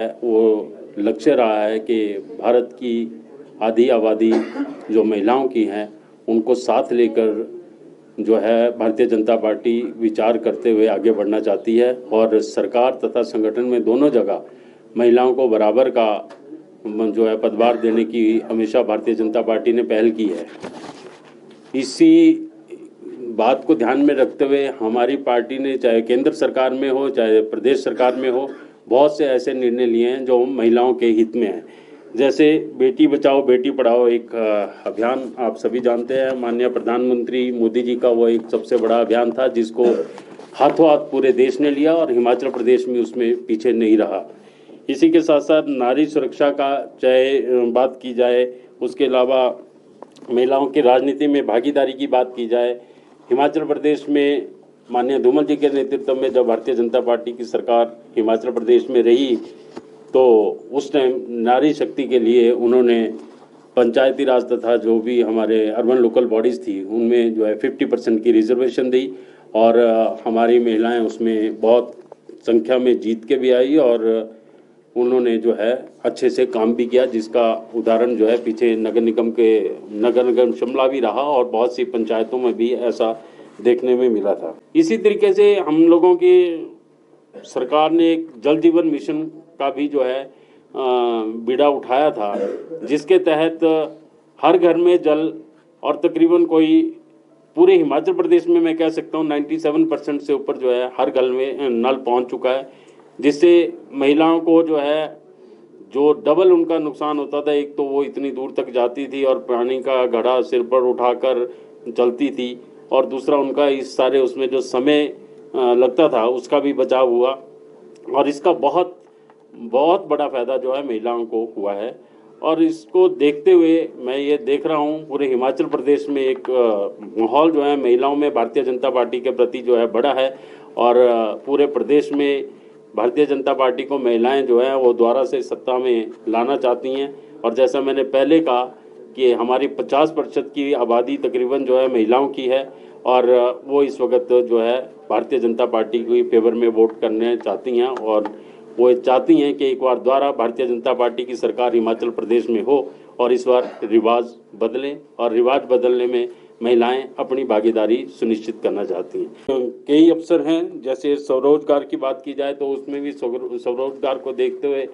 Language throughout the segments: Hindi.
वो लक्ष्य रहा है कि भारत की आधी आबादी जो महिलाओं की हैं उनको साथ लेकर जो है भारतीय जनता पार्टी विचार करते हुए आगे बढ़ना चाहती है और सरकार तथा संगठन में दोनों जगह महिलाओं को बराबर का जो है पदभार देने की हमेशा भारतीय जनता पार्टी ने पहल की है। इसी बात को ध्यान में रखते हुए हमारी पार्टी ने चाहे केंद्र सरकार में हो चाहे प्रदेश सरकार में हो बहुत से ऐसे निर्णय लिए हैं जो महिलाओं के हित में हैं। जैसे बेटी बचाओ बेटी पढ़ाओ एक अभियान आप सभी जानते हैं, माननीय प्रधानमंत्री मोदी जी का वो एक सबसे बड़ा अभियान था जिसको हाथों हाथ पूरे देश ने लिया और हिमाचल प्रदेश में उसमें पीछे नहीं रहा। इसी के साथ साथ नारी सुरक्षा का चाहे बात की जाए, उसके अलावा महिलाओं की राजनीति में भागीदारी की बात की जाए, हिमाचल प्रदेश में माननीय धूमल जी के नेतृत्व में जब भारतीय जनता पार्टी की सरकार हिमाचल प्रदेश में रही तो उस टाइम नारी शक्ति के लिए उन्होंने पंचायती राज तथा जो भी हमारे अर्बन लोकल बॉडीज़ थी उनमें जो है 50% की रिजर्वेशन दी और हमारी महिलाएं उसमें बहुत संख्या में जीत के भी आई और उन्होंने जो है अच्छे से काम भी किया, जिसका उदाहरण जो है पीछे नगर निगम शिमला भी रहा और बहुत सी पंचायतों में भी ऐसा देखने में मिला था। इसी तरीके से हम लोगों की सरकार ने एक जल जीवन मिशन का भी जो है बीड़ा उठाया था, जिसके तहत हर घर में जल और तकरीबन कोई पूरे हिमाचल प्रदेश में मैं कह सकता हूँ 97% से ऊपर जो है हर घर में नल पहुँच चुका है, जिससे महिलाओं को जो है जो डबल उनका नुकसान होता था। एक तो वो इतनी दूर तक जाती थी और पानी का घड़ा सिर पर उठाकर चलती थी और दूसरा उनका इस सारे उसमें जो समय लगता था उसका भी बचाव हुआ और इसका बहुत बहुत बड़ा फ़ायदा जो है महिलाओं को हुआ है। और इसको देखते हुए मैं ये देख रहा हूँ पूरे हिमाचल प्रदेश में एक माहौल जो है महिलाओं में भारतीय जनता पार्टी के प्रति जो है बड़ा है और पूरे प्रदेश में भारतीय जनता पार्टी को महिलाएं जो है वो दोबारा से सत्ता में लाना चाहती हैं। और जैसा मैंने पहले कहा कि हमारी 50% की आबादी तकरीबन जो है महिलाओं की है और वो इस वक्त जो है भारतीय जनता पार्टी के फेवर में वोट करने चाहती हैं और वो चाहती हैं कि एक बार दोबारा भारतीय जनता पार्टी की सरकार हिमाचल प्रदेश में हो और इस बार रिवाज बदलें और रिवाज बदलने में महिलाएं अपनी भागीदारी सुनिश्चित करना चाहती हैं। कई अवसर हैं, जैसे स्वरोजगार की बात की जाए तो उसमें भी स्वरोजगार को देखते हुए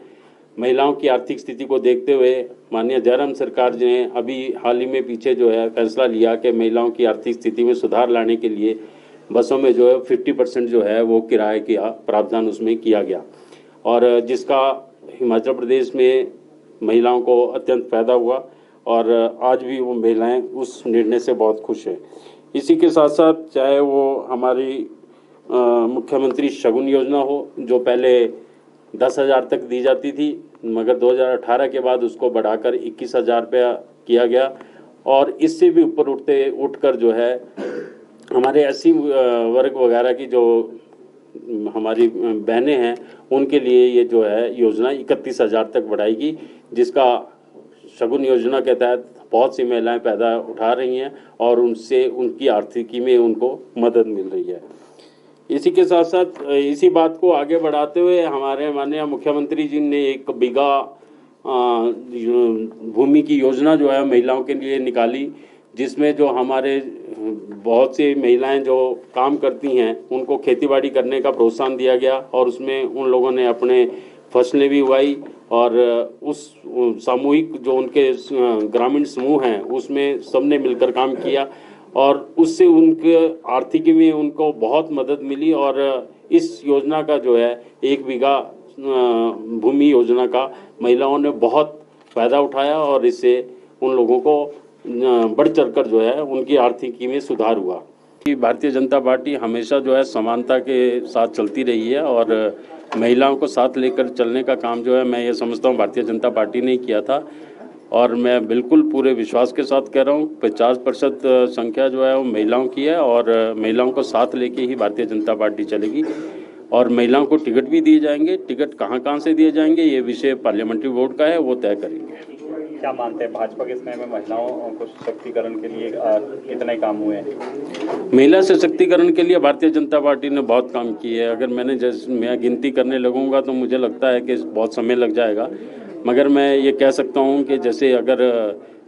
महिलाओं की आर्थिक स्थिति को देखते हुए माननीय जयराम सरकार ने अभी हाल ही में पीछे जो है फैसला लिया कि महिलाओं की आर्थिक स्थिति में सुधार लाने के लिए बसों में जो है 50% जो है वो किराए का प्रावधान उसमें किया गया और जिसका हिमाचल प्रदेश में महिलाओं को अत्यंत फायदा हुआ और आज भी वो महिलाएं उस निर्णय से बहुत खुश हैं। इसी के साथ साथ चाहे वो हमारी मुख्यमंत्री शगुन योजना हो जो पहले 10,000 तक दी जाती थी मगर 2018 के बाद उसको बढ़ाकर 21,000 रुपया किया गया और इससे भी ऊपर उठकर जो है हमारे एससी वर्ग वगैरह की जो हमारी बहनें हैं उनके लिए ये जो है योजना 31,000 तक बढ़ाएगी, जिसका शगुन योजना के तहत बहुत सी महिलाएं पैदा उठा रही हैं और उनसे उनकी आर्थिकी में उनको मदद मिल रही है। इसी के साथ साथ इसी बात को आगे बढ़ाते हुए हमारे माननीय मुख्यमंत्री जी ने एक बीघा भूमि की योजना जो है महिलाओं के लिए निकाली, जिसमें जो हमारे बहुत सी महिलाएं जो काम करती हैं उनको खेतीबाड़ी करने का प्रोत्साहन दिया गया और उसमें उन लोगों ने अपने फसलें भी उगाई और उस सामूहिक जो उनके ग्रामीण समूह हैं उसमें सबने मिलकर काम किया और उससे उनके आर्थिकी में उनको बहुत मदद मिली और इस योजना का जो है 1 बीघा भूमि योजना का महिलाओं ने बहुत फ़ायदा उठाया और इससे उन लोगों को बढ़ चढ़कर जो है उनकी आर्थिकी में सुधार हुआ। भारतीय जनता पार्टी हमेशा जो है समानता के साथ चलती रही है और महिलाओं को साथ लेकर चलने का काम जो है मैं ये समझता हूँ भारतीय जनता पार्टी ने किया था और मैं बिल्कुल पूरे विश्वास के साथ कह रहा हूँ 50% संख्या जो है वो महिलाओं की है और महिलाओं को साथ लेके ही भारतीय जनता पार्टी चलेगी और महिलाओं को टिकट भी दिए जाएंगे। टिकट कहाँ से दिए जाएंगे ये विषय पार्लियामेंट्री बोर्ड का है, वो तय करेंगे। क्या मानते हैं भाजपा के समय में महिलाओं को सशक्तिकरण के लिए कितने काम हुए हैं? महिला सशक्तिकरण के लिए भारतीय जनता पार्टी ने बहुत काम किए है। अगर मैं गिनती करने लगूंगा तो मुझे लगता है कि बहुत समय लग जाएगा, मगर मैं ये कह सकता हूँ कि जैसे अगर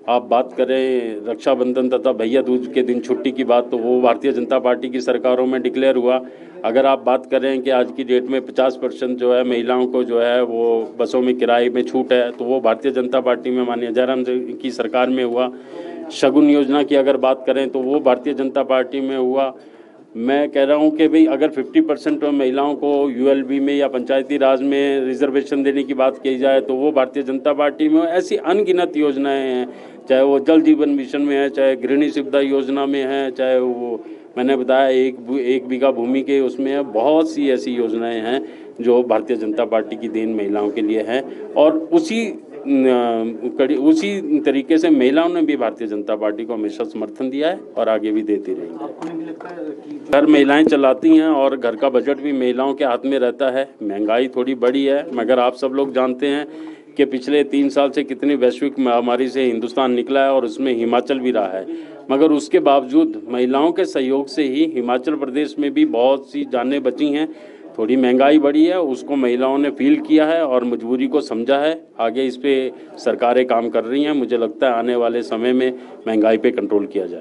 आप बात करें रक्षाबंधन तथा भैया दूज के दिन छुट्टी की बात, तो वो भारतीय जनता पार्टी की सरकारों में डिक्लेयर हुआ। अगर आप बात करें कि आज की डेट में 50% जो है महिलाओं को जो है वो बसों में किराए में छूट है, तो वो भारतीय जनता पार्टी में माननीय जयराम की सरकार में हुआ। शगुन योजना की अगर बात करें तो वो भारतीय जनता पार्टी में हुआ। मैं कह रहा हूँ कि भाई अगर 50% महिलाओं को यूएलबी में या पंचायती राज में रिजर्वेशन देने की बात की जाए तो वो भारतीय जनता पार्टी में। ऐसी अनगिनत योजनाएं हैं, चाहे वो जल जीवन मिशन में है, चाहे गृहिणी सुविधा योजना में है, चाहे वो मैंने बताया एक बीघा भूमि के उसमें है। बहुत सी ऐसी योजनाएं हैं जो भारतीय जनता पार्टी की देन महिलाओं के लिए है, और उसी तरीके से महिलाओं ने भी भारतीय जनता पार्टी को हमेशा समर्थन दिया है और आगे भी देती रहेंगे। घर महिलाएं चलाती हैं और घर का बजट भी महिलाओं के हाथ में रहता है। महंगाई थोड़ी बढ़ी है, मगर आप सब लोग जानते हैं कि पिछले 3 साल से कितनी वैश्विक महामारी से हिंदुस्तान निकला है और उसमें हिमाचल भी रहा है, मगर उसके बावजूद महिलाओं के सहयोग से ही हिमाचल प्रदेश में भी बहुत सी जानें बची हैं। थोड़ी महंगाई बढ़ी है, उसको महिलाओं ने फील किया है और मजबूरी को समझा है। आगे इस पे सरकारें काम कर रही हैं। मुझे लगता है आने वाले समय में महंगाई पे कंट्रोल किया जाए।